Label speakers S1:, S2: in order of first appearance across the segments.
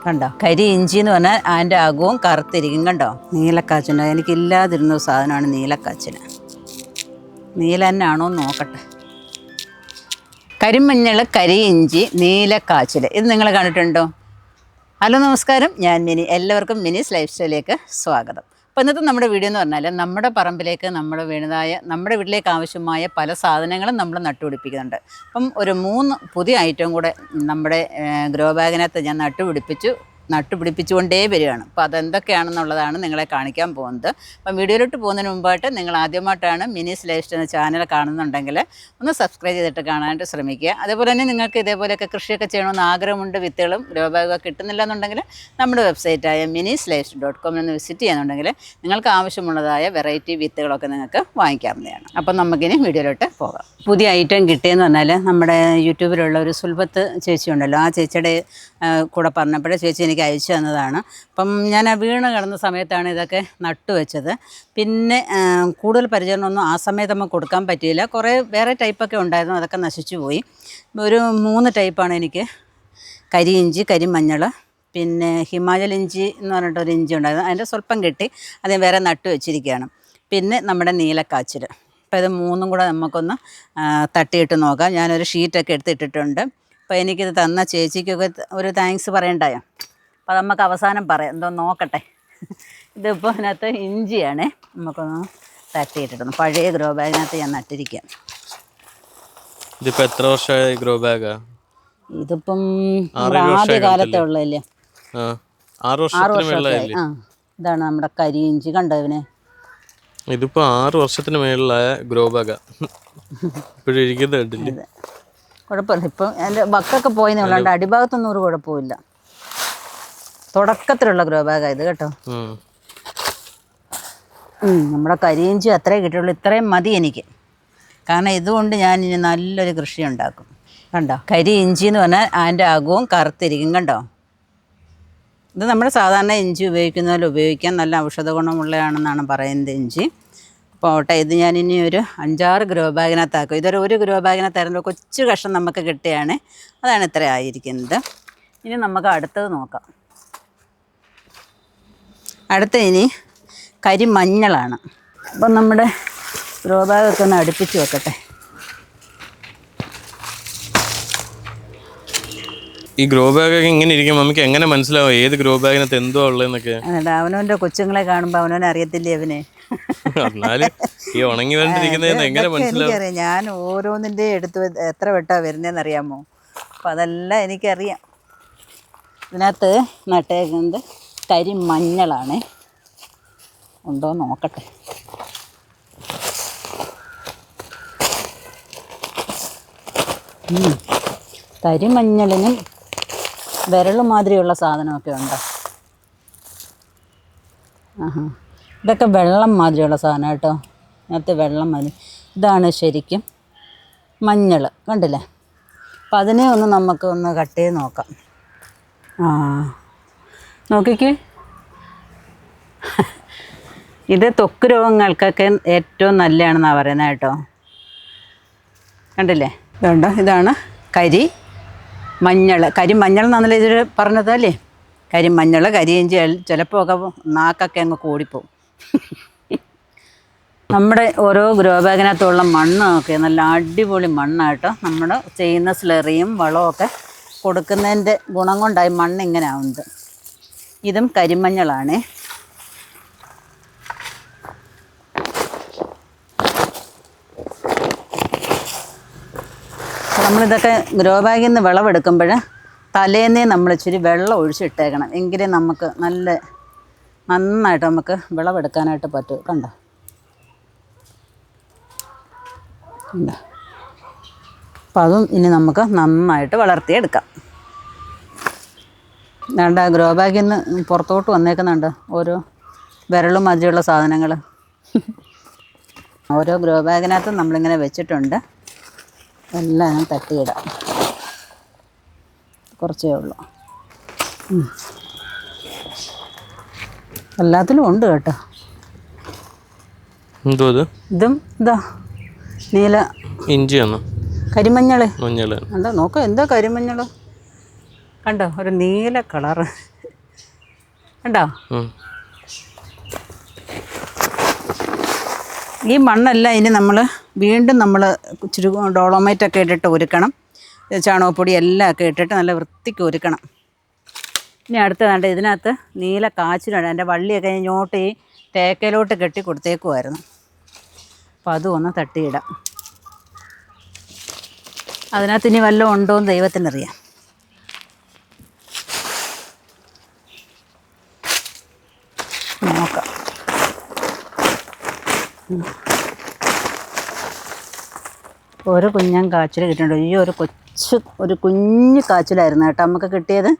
S1: കണ്ടോ, കരി ഇഞ്ചി എന്ന് പറഞ്ഞാൽ അതിൻ്റെ അകവും കറുത്തിരിക്കും. കണ്ടോ, നീലക്കാച്ചുണ്ട്. എനിക്കില്ലാതിരുന്ന സാധനമാണ് നീലക്കാച്ചിന്. നീല തന്നെയാണോ എന്ന് നോക്കട്ടെ. കരിമഞ്ഞൾ, കരി ഇഞ്ചി, നീലക്കാച്ചിൽ, ഇത് നിങ്ങൾ കണ്ടിട്ടുണ്ടോ? ഹലോ നമസ്കാരം, ഞാൻ മിനി. എല്ലാവർക്കും മിനീസ് ലൈഫ് സ്റ്റൈലിലേക്ക് സ്വാഗതം. അപ്പോൾ ഇന്നത്തെ നമ്മുടെ വീഡിയോ എന്ന് പറഞ്ഞാൽ നമ്മുടെ പറമ്പിലേക്ക് നമ്മുടെ വീട്ടിലേക്ക് ആവശ്യമായ പല സാധനങ്ങളും നമ്മൾ നട്ടുപിടിപ്പിക്കുന്നുണ്ട്. അപ്പം ഒരു 3 പുതിയ ഐറ്റം കൂടെ നമ്മുടെ ഗ്രോ ബാഗിനകത്ത് ഞാൻ നട്ടുപിടിപ്പിച്ചുകൊണ്ടേ വരികയാണ്. അപ്പോൾ അതെന്തൊക്കെയാണെന്നുള്ളതാണ് നിങ്ങളെ കാണിക്കാൻ പോകുന്നത്. അപ്പം വീഡിയോയിലോട്ട് പോകുന്നതിന് മുമ്പായിട്ട് നിങ്ങൾ ആദ്യമായിട്ടാണ് മിനീസ് ലൈഫ് സ്റ്റൈൽ എന്ന ചാനൽ കാണുന്നുണ്ടെങ്കിൽ ഒന്ന് സബ്സ്ക്രൈബ് ചെയ്തിട്ട് കാണാനായിട്ട് ശ്രമിക്കുക. അതേപോലെ തന്നെ നിങ്ങൾക്ക് ഇതേപോലെയൊക്കെ കൃഷിയൊക്കെ ചെയ്യണമെന്ന് ആഗ്രഹമുണ്ട്, വിത്തുകളും ഗ്രോ ബാഗൊക്കെ കിട്ടുന്നില്ല എന്നുണ്ടെങ്കിൽ നമ്മുടെ വെബ്സൈറ്റായ minislife.com എന്ന് വിസിറ്റ് ചെയ്യുന്നുണ്ടെങ്കിൽ നിങ്ങൾക്ക് ആവശ്യമുള്ളതായ വെറൈറ്റി വിത്തുകളൊക്കെ നിങ്ങൾക്ക് വാങ്ങിക്കാവുന്നതാണ്. അപ്പം നമുക്കിനി വീഡിയോയിലോട്ട് പോകാം. പുതിയ ഐറ്റം കിട്ടിയെന്ന് പറഞ്ഞാൽ നമ്മുടെ യൂട്യൂബിലുള്ള ഒരു സുൽഭത്ത് ചേച്ചി ഉണ്ടല്ലോ, ആ ചേച്ചിയുടെ കൂടെ പറഞ്ഞപ്പോഴേ ചേച്ചി എനിക്ക് അയച്ചു തന്നതാണ്. അപ്പം ഞാൻ ആ വീണ് കിടന്ന സമയത്താണ് ഇതൊക്കെ നട്ടുവെച്ചത്. പിന്നെ കൂടുതൽ പരിചരണമൊന്നും ആ സമയത്ത് നമുക്ക് കൊടുക്കാൻ പറ്റിയില്ല. കുറേ വേറെ ടൈപ്പൊക്കെ ഉണ്ടായിരുന്നു, അതൊക്കെ നശിച്ചു പോയി. ഒരു 3 ടൈപ്പാണ് എനിക്ക്. കരി ഇഞ്ചി, കരിമഞ്ഞൾ, പിന്നെ ഹിമാചൽ ഇഞ്ചി എന്ന് പറഞ്ഞിട്ടൊരു ഇഞ്ചി ഉണ്ടായിരുന്നു, അതിൻ്റെ സ്വല്പം കിട്ടി, അത് വേറെ നട്ടു വെച്ചിരിക്കുകയാണ്. പിന്നെ നമ്മുടെ നീലക്കാച്ചിൽ. അപ്പോൾ ഇത് 3ഉം കൂടെ നമുക്കൊന്ന് തട്ടിയിട്ട് നോക്കാം. ഞാനൊരു ഷീറ്റൊക്കെ എടുത്തിട്ടിട്ടുണ്ട്. അപ്പോൾ എനിക്കിത് തന്ന ചേച്ചിക്കൊക്കെ ഒരു താങ്ക്സ് പറയണ്ടായോ? അപ്പോൾ അത് നമുക്ക് അവസാനം പറയാം. എന്തോ നോക്കട്ടെ. ഇതിപ്പോൾ ഇതിനകത്ത് ഇഞ്ചിയാണ്, നമുക്കൊന്ന് തട്ടിയിട്ടിടുന്നു. പഴയ ഗ്രോ ബാഗിനകത്ത് ഞാൻ നട്ടിരിക്കാം.
S2: ഇതിപ്പോൾ എത്ര വർഷമായി ഗ്രോ ബാഗാ?
S1: ഇതിപ്പം ആദ്യ കാലത്തെ ഉള്ളതല്ലേ,
S2: 6 വർഷമായി.
S1: ഇതാണ് നമ്മുടെ കരി ഇഞ്ചി. കണ്ടോ ഇവനെ?
S2: ഇതിപ്പോൾ 6 വർഷത്തിന് മേളിലായ ഗ്രോ ബാഗാ. ഇപ്പോഴും ഇരിക്കുന്നത് കണ്ടില്ലേ?
S1: കുഴപ്പമില്ല. ഇപ്പം എൻ്റെ ബക്കൊക്കെ പോയെന്നേ ഉള്ളതുകൊണ്ട് അടിഭാഗത്തൊന്നും ഒരു കുഴപ്പമില്ല. തുടക്കത്തിലുള്ള ഗ്രോ ബാഗാണ് ഇത് കേട്ടോ. നമ്മുടെ കരിയിഞ്ചി അത്രേ കിട്ടുള്ളൂ. ഇത്രയും മതി എനിക്ക്, കാരണം ഇതുകൊണ്ട് ഞാൻ ഇനി നല്ലൊരു കൃഷി ഉണ്ടാക്കും. കണ്ടോ, കരി ഇഞ്ചി എന്ന് പറഞ്ഞാൽ അതിൻ്റെ അകവും കറുത്തിരിക്കും. കണ്ടോ, ഇത് നമ്മൾ സാധാരണ ഇഞ്ചി ഉപയോഗിക്കുന്നതിൽ ഉപയോഗിക്കാൻ നല്ല ഔഷധ ഗുണമുള്ളതാണെന്നാണ് പറയുന്നത് ഇഞ്ചി. പോട്ടെ, ഇത് ഞാനിനി ഒരു 5-6 ഗ്രോ ബാഗിനകത്താക്കും. ഒരു ഗ്രോ ബാഗിനകത്തായിരുന്നു കൊച്ചു കഷ്ണം നമുക്ക് കിട്ടുകയാണ്, അതാണ് ഇത്ര ആയിരിക്കുന്നത്. ഇനി നമുക്ക് അടുത്തത് നോക്കാം. ഇനി കരിമഞ്ഞളാണ്. അപ്പം നമ്മുടെ ഗ്രോ ബാഗൊക്കെ ഒന്ന് അടുപ്പിച്ച് വെക്കട്ടെ.
S2: ഈ ഗ്രോ ബാഗൊക്കെ ഇങ്ങനെ ഇരിക്കും, നമുക്ക് എങ്ങനെ മനസ്സിലാവും ഏത് ഗ്രോ ബാഗിനകത്ത് എന്തോ ഉള്ളതെന്നൊക്കെ?
S1: അവനവൻ്റെ കൊച്ചുങ്ങളെ കാണുമ്പോൾ അവനവനെ അറിയത്തില്ലേ അവനെ?
S2: ഈ ഉണങ്ങി വന്നിരിക്കുന്നത് എങ്ങനെ മനസ്സിലാവും?
S1: എനിക്കറിയാം, ഞാൻ ഓരോന്നിൻ്റെ എടുത്ത് എത്ര വെട്ടാ വരുന്നതെന്ന് അറിയാമോ? അപ്പം അതെല്ലാം എനിക്കറിയാം. ഇതിനകത്ത് നട്ടേക്കുന്നത് കരിമഞ്ഞളാണ്. ഉണ്ടോ നോക്കട്ടെ. കരിമഞ്ഞളിനും വിരൽ മാതിരിയുള്ള സാധനമൊക്കെ ഉണ്ടോ? ഇതൊക്കെ വെള്ളം മാതിരിയുള്ള സാധനം കേട്ടോ. ഇതിനകത്ത് വെള്ളം മാതിരി, ഇതാണ് ശരിക്കും മഞ്ഞൾ. കണ്ടില്ലേ? അപ്പം അതിനെ ഒന്ന് നമുക്കൊന്ന് കട്ട് ചെയ്ത് നോക്കാം. നോക്കിക്കേ, ഇത് ത്വക്ക് രോഗങ്ങൾക്കൊക്കെ ഏറ്റവും നല്ലതാണെന്നാണ് പറയുന്നത് കേട്ടോ. കണ്ടില്ലേ? ഇതുണ്ടോ, ഇതാണ് കരിമഞ്ഞൾ എന്നാണല്ലോ ഇതിൽ പറഞ്ഞതല്ലേ. കരിമഞ്ഞൾ, കരിയിഞ്ചി, ചിലപ്പോൾ ഒക്കെ നാക്കൊക്കെ അങ്ങ് കൂടിപ്പോവും. നമ്മുടെ ഓരോ ഗ്രോ ബാഗിനകത്തുള്ള മണ്ണൊക്കെ നല്ല അടിപൊളി മണ്ണാട്ടോ. നമ്മൾ ചെയ്യുന്ന സ്ലറിയും വളമൊക്കെ കൊടുക്കുന്നതിൻ്റെ ഗുണം കൊണ്ടായി മണ്ണ് ഇങ്ങനെ ആവുന്നത്. ഇതും കരിമഞ്ഞളാണ്. നമ്മളിതൊക്കെ ഗ്രോ ബാഗിൽ നിന്ന് വിളവെടുക്കുമ്പോൾ തലേന്നേ നമ്മൾ ഇച്ചിരി വെള്ളം ഒഴിച്ചിട്ടേക്കണം, എങ്കിലേ നമുക്ക് നന്നായിട്ട് നമുക്ക് വിളവെടുക്കാനായിട്ട് പറ്റും. കണ്ടോ? അപ്പം അതും ഇനി നമുക്ക് നന്നായിട്ട് വളർത്തിയെടുക്കാം. വേണ്ട, ഗ്രോ ബാഗിൽ നിന്ന് പുറത്തോട്ട് വന്നേക്കുന്നുണ്ട് ഓരോ വിരലും മതിയുള്ള സാധനങ്ങൾ. ഓരോ ഗ്രോ ബാഗിനകത്തും നമ്മളിങ്ങനെ വെച്ചിട്ടുണ്ട്. എല്ലാം ഞാൻ തട്ടിയിടാം, കുറച്ചേ ഉള്ളൂ. എല്ലാത്തിലും ഉണ്ട് കേട്ടോ. ഇതും ഇതാ നീല ഇഞ്ചിയാണോ? കരിമഞ്ഞൾ. കണ്ടോ, നോക്കാം എന്താ കരിമഞ്ഞൾ. കണ്ടോ ഒരു നീല കളറ് കണ്ടോ. ഈ മണ്ണെല്ലാം ഇനി നമ്മൾ വീണ്ടും ഇച്ചിരി ഡോളോമൈറ്റൊക്കെ ഇട്ടിട്ട് ഒരുക്കണം. ചാണകപ്പൊടി എല്ലാം ഒക്കെ ഇട്ടിട്ട് നല്ല വൃത്തിക്ക് ഒരുക്കണം. ഇനി അടുത്തതാണ്ട് ഇതിനകത്ത് നീല കാച്ചിലുണ്ട്. എൻ്റെ വള്ളിയൊക്കെ ഇങ്ങോട്ട് ഈ തേക്കയിലോട്ട് കെട്ടി കൊടുത്തേക്കുമായിരുന്നു. അപ്പോൾ അതും ഒന്ന് തട്ടിയിടാം. അതിനകത്ത് ഇനി വല്ലതും ഉണ്ടോ എന്ന് ദൈവത്തിനറിയാം. നോക്കാം. ഒരു കുഞ്ഞൻ കാച്ചിൽ കിട്ടിയിട്ടുണ്ട്. ഈ ഒരു കുഞ്ഞ് കാച്ചിലായിരുന്നു കേട്ടോ നമുക്ക് കിട്ടിയത്.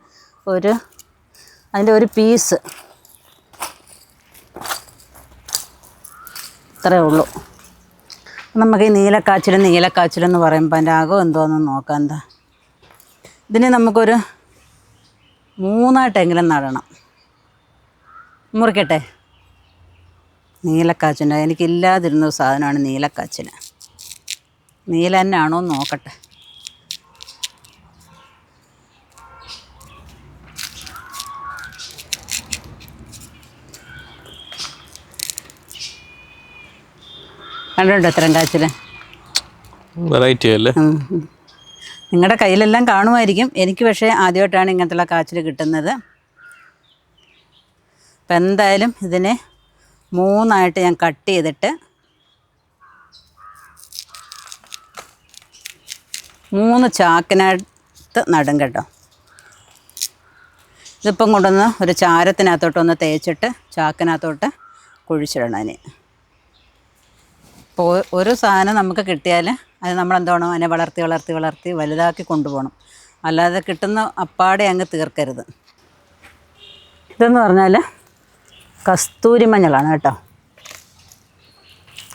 S1: അതിൻ്റെ ഒരു പീസ് ഇത്രയേ ഉള്ളൂ. നമുക്ക് ഈ നീലക്കാച്ചിലെന്ന് പറയുമ്പോൾ അതിൻ്റെ അകം എന്തോന്ന് നോക്കാം. എന്താ ഇതിനെ നമുക്കൊരു 3ആയിട്ടെങ്കിലും നടണം. മുറിക്കട്ടെ. നീലക്കാച്ചിൽ എനിക്കില്ലാതിരുന്ന സാധനമാണ് നീലക്കാച്ചിൽ. നീല തന്നെ ആണോ എന്ന് നോക്കട്ടെ. കണ്ടുണ്ടോ ഇത്രയും കാച്ചിൽ?
S2: വെറൈറ്റി അല്ലേ?
S1: നിങ്ങളുടെ കയ്യിലെല്ലാം കാണുമായിരിക്കും. എനിക്ക് പക്ഷേ ആദ്യമായിട്ടാണ് ഇങ്ങനത്തുള്ള കാച്ചിൽ കിട്ടുന്നത്. അപ്പം എന്തായാലും ഇതിനെ 3ആയിട്ട് ഞാൻ കട്ട് ചെയ്തിട്ട് 3 ചാക്കിനകത്ത് നടും കേട്ടോ. ഇതിപ്പം കൊണ്ടുവന്ന് ഒരു ചാരത്തിനകത്തോട്ടൊന്ന് തേച്ചിട്ട് ചാക്കിനകത്തോട്ട് കുഴിച്ചിടണം. അതിന് ഇപ്പോൾ ഒരു സാധനം നമുക്ക് കിട്ടിയാൽ അത് നമ്മളെന്തോണം അതിനെ വളർത്തി വലുതാക്കി കൊണ്ടുപോകണം. അല്ലാതെ കിട്ടുന്ന അപ്പാടെ അങ്ങ് തീർക്കരുത്. ഇതെന്ന് പറഞ്ഞാൽ കസ്തൂരി മഞ്ഞളാണ് കേട്ടോ.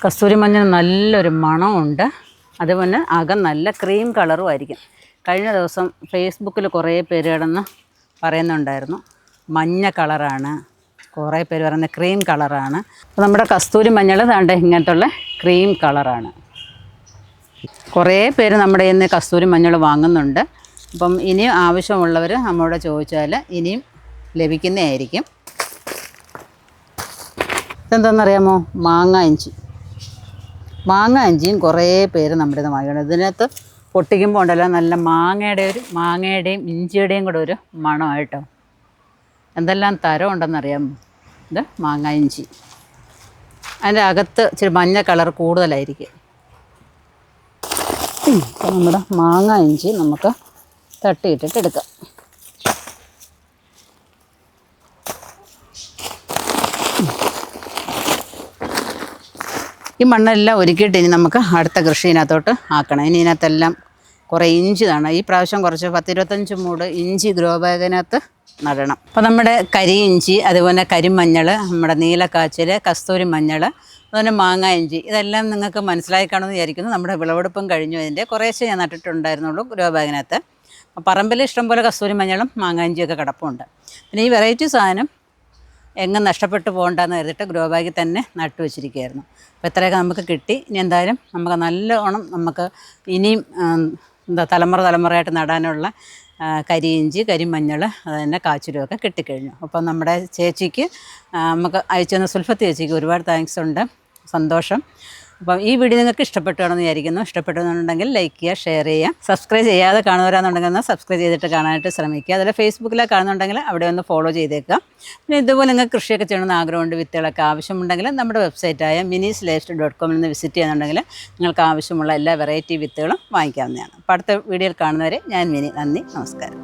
S1: കസ്തൂരി മഞ്ഞൾ നല്ലൊരു മണമുണ്ട്. അതുപോലെ അകം നല്ല ക്രീം കളറും ആയിരിക്കും. കഴിഞ്ഞ ദിവസം ഫേസ്ബുക്കിൽ കുറേ പേര് കിടന്ന് പറയുന്നുണ്ടായിരുന്നു മഞ്ഞ കളറാണ്, കുറേ പേര് പറയുന്നത് ക്രീം കളറാണ്. അപ്പോൾ നമ്മുടെ കസ്തൂരി മഞ്ഞൾ താണ്ട് ഇങ്ങനത്തുള്ള ക്രീം കളറാണ്. കുറേ പേര് നമ്മുടെ ഇന്ന് കസ്തൂരി മഞ്ഞൾ വാങ്ങുന്നുണ്ട്. അപ്പം ഇനിയും ആവശ്യമുള്ളവർ നമ്മളോട് ചോദിച്ചാൽ ഇനിയും ലഭിക്കുന്നതായിരിക്കും. ഇതെന്താണെന്നറിയാമോ? മാങ്ങ ഇഞ്ചിയും കുറേ പേര് നമ്മുടെ ഇത് വാങ്ങിക്കണം. ഇതിനകത്ത് പൊട്ടിക്കുമ്പോൾ ഉണ്ടല്ലോ നല്ല മാങ്ങയുടെയും ഇഞ്ചിയുടെയും കൂടെ ഒരു മണമായിട്ടോ. എന്തെല്ലാം തരം ഉണ്ടെന്നറിയാമോ? ഇത് മാങ്ങ ഇഞ്ചി. അതിൻ്റെ അകത്ത് ഇച്ചിരി മഞ്ഞ കളർ കൂടുതലായിരിക്കും. അപ്പോൾ നമ്മുടെ മാങ്ങ ഇഞ്ചി നമുക്ക് തട്ടിയിട്ടിട്ട് എടുക്കാം. ഈ മണ്ണെല്ലാം ഒരുക്കിയിട്ട് ഇനി നമുക്ക് അടുത്ത കൃഷിയിനകത്തോട്ട് ആക്കണം. ഇനി ഇതിനകത്തെല്ലാം കുറേ ഇഞ്ചി നടണം. ഈ പ്രാവശ്യം കുറച്ച് 10-25 മൂട് ഇഞ്ചി ഗ്രോ ബാഗിനകത്ത് നടണം. അപ്പോൾ നമ്മുടെ കരി ഇഞ്ചി, അതുപോലെ കരിമഞ്ഞൾ, നമ്മുടെ നീലക്കാച്ചിൽ, കസ്തൂരി മഞ്ഞൾ, അതുപോലെ മാങ്ങ ഇഞ്ചി, ഇതെല്ലാം നിങ്ങൾക്ക് മനസ്സിലായി കാണുമെന്ന് വിചാരിക്കുന്നു. നമ്മുടെ വിളവെടുപ്പും കഴിഞ്ഞു. അതിൻ്റെ കുറേശ്ശെ ഞാൻ നട്ടിട്ടുണ്ടായിരുന്നുള്ളൂ ഗ്രോ ബാഗിനകത്ത്. പറമ്പിൽ ഇഷ്ടംപോലെ കസ്തൂരി മഞ്ഞളും മാങ്ങ ഇഞ്ചിയൊക്കെ കിടപ്പുണ്ട്. പിന്നെ ഈ വെറൈറ്റി സാധനം എങ്ങും നഷ്ടപ്പെട്ടു പോകണ്ടെന്ന് കരുതിയിട്ട് ഗ്രോ ബാഗിൽ തന്നെ നട്ടു വെച്ചിരിക്കുകയായിരുന്നു. അപ്പോൾ ഇത്രയൊക്കെ നമുക്ക് കിട്ടി. ഇനി എന്തായാലും നമുക്ക് നല്ലോണം നമുക്ക് ഇനിയും തലമുറയായിട്ട് നടാനുള്ള കരിയിഞ്ചി, കരിമഞ്ഞൾ, അതുതന്നെ കാച്ചിലുമൊക്കെ കിട്ടിക്കഴിഞ്ഞു. അപ്പം നമ്മുടെ ചേച്ചിക്ക് നമുക്ക് അയച്ചു തന്ന സുൽഫത്ത് ചേച്ചിക്ക് ഒരുപാട് താങ്ക്സ് ഉണ്ട്. സന്തോഷം. അപ്പം ഈ വീഡിയോ നിങ്ങൾക്ക് ഇഷ്ടപ്പെട്ടുവാണെന്ന് വിചാരിക്കുന്നു. ഇഷ്ടപ്പെട്ടെന്നുണ്ടെങ്കിൽ ലൈക്ക് ചെയ്യുക, ഷെയർ ചെയ്യുക. സബ്സ്ക്രൈബ് ചെയ്യാതെ കാണുന്നവരാണെന്നുണ്ടെങ്കിൽ സബ്സ്ക്രൈബ് ചെയ്തിട്ട് കാണാനായിട്ട് ശ്രമിക്കുക. അതുപോലെ ഫേസ്ബുക്കിൽ കാണുന്നുണ്ടെങ്കിൽ അവിടെ ഒന്ന് ഫോളോ ചെയ്തേക്കുക. പിന്നെ ഇതുപോലെ നിങ്ങൾക്ക് കൃഷിയൊക്കെ ചെയ്യണമെന്ന് ആഗ്രഹമുണ്ട്, വിത്തുകളൊക്കെ ആവശ്യമുണ്ടെങ്കിൽ നമ്മുടെ വെബ്സൈറ്റായ minislife.com നിന്ന് വിസിറ്റ് ചെയ്യുന്നുണ്ടെങ്കിൽ നിങ്ങൾക്ക് ആവശ്യമുള്ള എല്ലാ വെറൈറ്റി വിത്തുകളും വാങ്ങിക്കാവുന്നതാണ്. അപ്പോൾ അടുത്ത വീഡിയോയിൽ കാണുന്നവരെ ഞാൻ മിനി. നന്ദി, നമസ്കാരം.